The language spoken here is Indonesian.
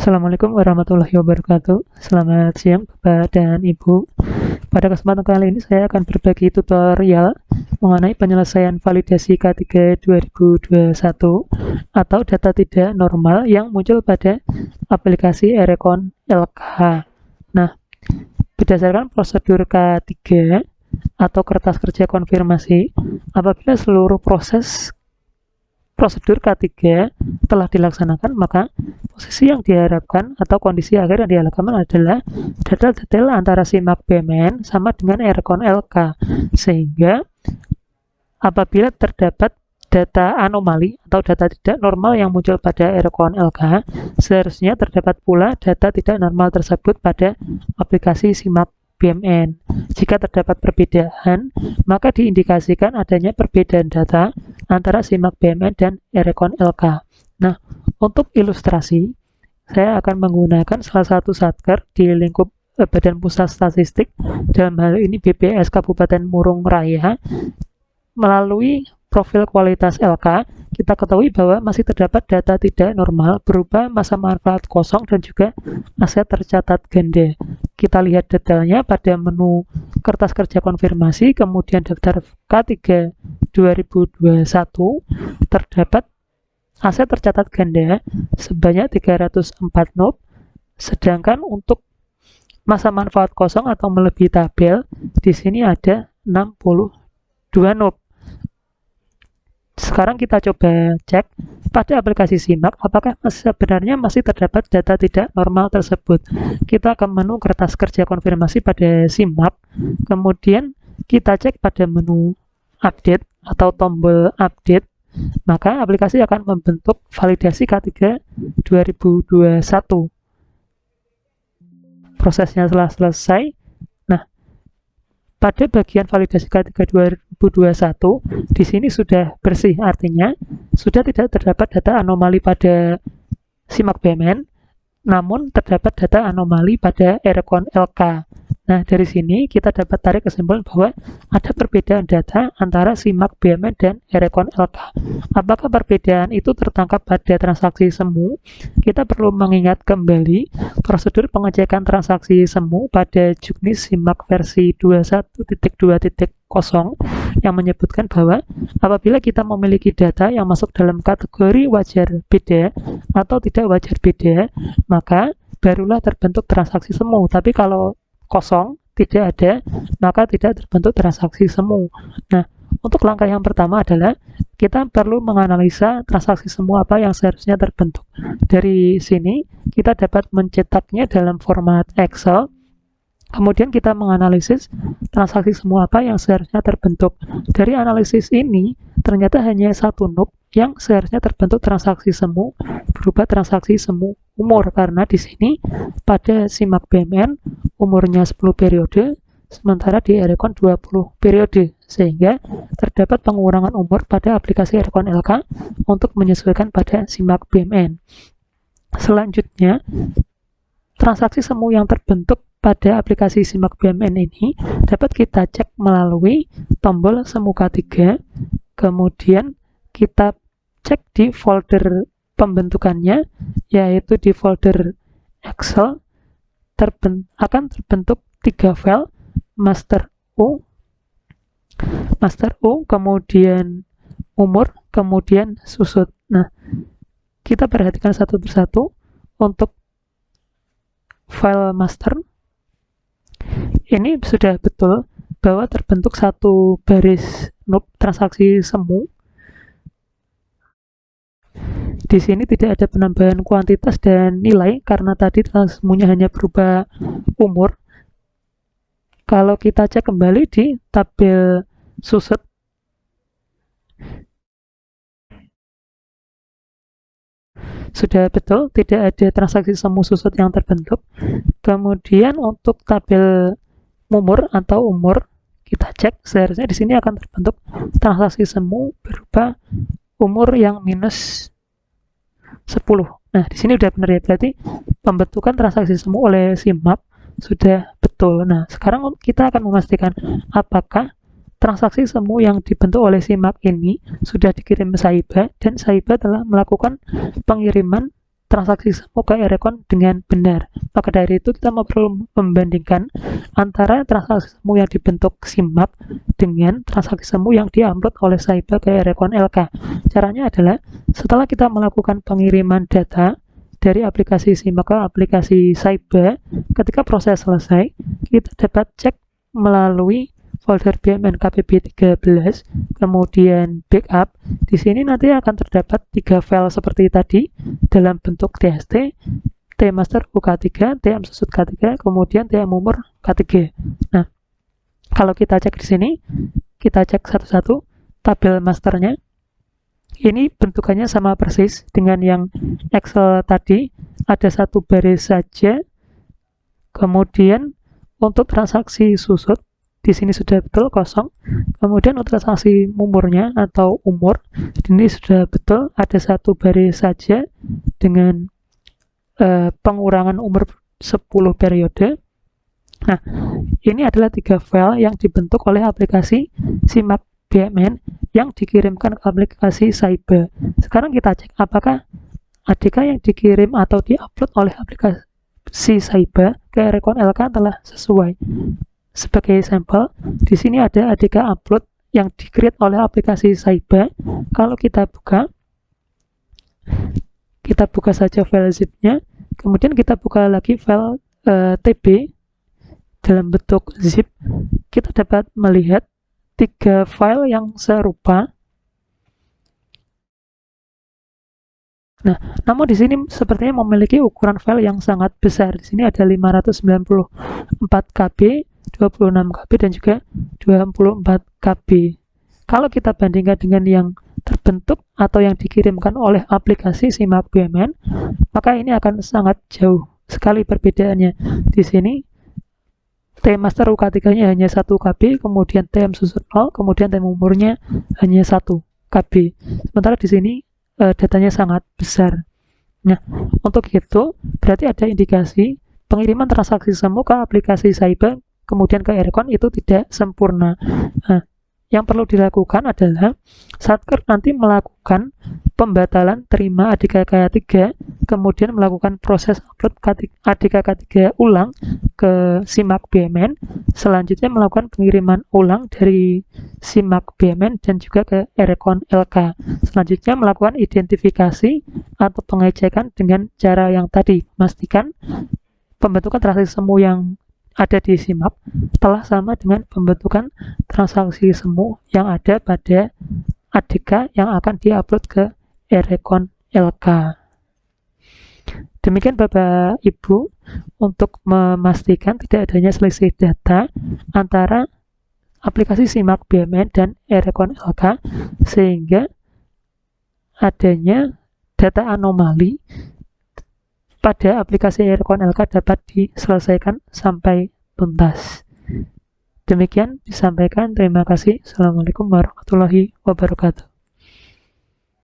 Assalamualaikum warahmatullahi wabarakatuh. Selamat siang Bapak dan Ibu. Pada kesempatan kali ini saya akan berbagi tutorial mengenai penyelesaian validasi K3 2021 atau data tidak normal yang muncul pada aplikasi Erecon LK. Nah, berdasarkan prosedur K3 atau kertas kerja konfirmasi, apabila seluruh prosedur K3 telah dilaksanakan, maka posisi yang diharapkan atau kondisi akhir yang diharapkan adalah detail antara SIMAK BMN sama dengan Erecon LK, sehingga apabila terdapat data anomali atau data tidak normal yang muncul pada Erecon LK, seharusnya terdapat pula data tidak normal tersebut pada aplikasi SIMAK BMN. Jika terdapat perbedaan, maka diindikasikan adanya perbedaan data antara SIMAK BMN dan Erecon LK. Nah, untuk ilustrasi, saya akan menggunakan salah satu satker di lingkup Badan Pusat Statistik, dalam hal ini BPS Kabupaten Murung Raya. Melalui profil kualitas LK, kita ketahui bahwa masih terdapat data tidak normal berupa masa manfaat kosong dan juga aset tercatat ganda. Kita lihat detailnya pada menu kertas kerja konfirmasi, kemudian daftar K3 2021, terdapat aset tercatat ganda sebanyak 304 NUP, sedangkan untuk masa manfaat kosong atau melebihi tabel, di sini ada 62 NUP. Sekarang kita coba cek pada aplikasi SIMAK apakah sebenarnya masih terdapat data tidak normal tersebut. Kita ke menu kertas kerja konfirmasi pada SIMAK, kemudian kita cek pada menu update atau tombol update, maka aplikasi akan membentuk validasi K3 2021. Prosesnya telah selesai. Nah, pada bagian validasi K3 2021, di sini sudah bersih, artinya sudah tidak terdapat data anomali pada SIMAK BMN, namun terdapat data anomali pada Erecon LK. Nah, dari sini kita dapat tarik kesimpulan bahwa ada perbedaan data antara SIMAK BMN dan Erecon LK. Apakah perbedaan itu tertangkap pada transaksi semu? Kita perlu mengingat kembali prosedur pengecekan transaksi semu pada juknis SIMAK versi 21.2.0 yang menyebutkan bahwa apabila kita memiliki data yang masuk dalam kategori wajar beda atau tidak wajar beda, maka barulah terbentuk transaksi semu. Tapi kalau kosong, tidak ada, maka tidak terbentuk transaksi semu. Nah, untuk langkah yang pertama adalah kita perlu menganalisa transaksi semu apa yang seharusnya terbentuk. Dari sini, kita dapat mencetaknya dalam format Excel. Kemudian kita menganalisis transaksi semu apa yang seharusnya terbentuk. Dari analisis ini, ternyata hanya satu NUP yang seharusnya terbentuk transaksi semu berupa transaksi semu umur, karena di sini pada SIMAK BMN umurnya 10 periode, sementara di Erecon 20 periode, sehingga terdapat pengurangan umur pada aplikasi Erecon LK untuk menyesuaikan pada SIMAK BMN. Selanjutnya, transaksi semu yang terbentuk pada aplikasi SIMAK BMN ini dapat kita cek melalui tombol semu K3, kemudian kita cek di folder pembentukannya, yaitu di folder Excel. Akan terbentuk 3 file, master U, kemudian umur, kemudian susut. Nah, kita perhatikan satu persatu. Untuk file master, ini sudah betul bahwa terbentuk satu baris NUP transaksi semu. Di sini tidak ada penambahan kuantitas dan nilai karena tadi semuanya hanya berupa umur. Kalau kita cek kembali di tabel susut, sudah betul tidak ada transaksi semu susut yang terbentuk. Kemudian untuk tabel umur atau umur, kita cek seharusnya di sini akan terbentuk transaksi semu berupa umur yang minus 10. Nah, di sini udah benar ya, berarti pembentukan transaksi semu oleh SIMAK sudah betul. Nah, sekarang kita akan memastikan apakah transaksi semu yang dibentuk oleh SIMAK ini sudah dikirim ke Saiba dan Saiba telah melakukan pengiriman transaksi semu ke Erecon dengan benar. Maka dari itu kita perlu membandingkan antara transaksi semu yang dibentuk SIMAP dengan transaksi semu yang diupload oleh Saiba ke Erecon LK. Caranya adalah setelah kita melakukan pengiriman data dari aplikasi SIMAP ke aplikasi Saiba, ketika proses selesai, kita dapat cek melalui folder BMN KPB 13, kemudian backup. Di sini nanti akan terdapat 3 file seperti tadi dalam bentuk TXT, tmaster UK3, tm susut K3, kemudian tm umur K3. Nah, kalau kita cek di sini, kita cek satu-satu tabel masternya. Ini bentukannya sama persis dengan yang Excel tadi, ada 1 baris saja. Kemudian untuk transaksi susut di sini sudah betul kosong. Kemudian untuk transaksi umurnya atau umur ini sudah betul ada 1 baris saja dengan pengurangan umur 10 periode. Nah, ini adalah 3 file yang dibentuk oleh aplikasi SIMAP BMN yang dikirimkan ke aplikasi Saiba. Sekarang kita cek apakah ADK yang dikirim atau diupload oleh aplikasi Saiba ke Erecon LK telah sesuai. Sebagai sampel, di sini ada ADK upload yang di-create oleh aplikasi Saiba. Kalau kita buka saja file zip-nya, kemudian kita buka lagi file TB dalam bentuk zip, kita dapat melihat 3 file yang serupa. Nah, namun di sini sepertinya memiliki ukuran file yang sangat besar. Di sini ada 594 KB, 26 KB dan juga 24 KB. Kalau kita bandingkan dengan yang terbentuk atau yang dikirimkan oleh aplikasi SIMAP BMN, maka ini akan sangat jauh sekali perbedaannya. Di sini tmaster UK3-nya hanya 1 KB, kemudian tm susut 0, kemudian tm umurnya hanya 1 KB. Sementara di sini datanya sangat besar. Nah, untuk itu berarti ada indikasi pengiriman transaksi semu ke aplikasi Saiba kemudian ke Erecon itu tidak sempurna. Nah, yang perlu dilakukan adalah saat nanti melakukan pembatalan terima ADK K3, kemudian melakukan proses upload ADK K3 ulang ke SIMAP BMN, selanjutnya melakukan pengiriman ulang dari SIMAP BMN dan juga ke Erecon LK. Selanjutnya melakukan identifikasi atau pengecekan dengan cara yang tadi, memastikan pembentukan transaksi semu yang ada di SIMAP telah sama dengan pembentukan transaksi semu yang ada pada ADK yang akan diupload ke Erecon LK. Demikian Bapak Ibu, untuk memastikan tidak adanya selisih data antara aplikasi SIMAP BMN dan Erecon LK sehingga adanya data anomali pada aplikasi Erecon LK dapat diselesaikan sampai tuntas. Demikian disampaikan. Terima kasih. Assalamualaikum warahmatullahi wabarakatuh.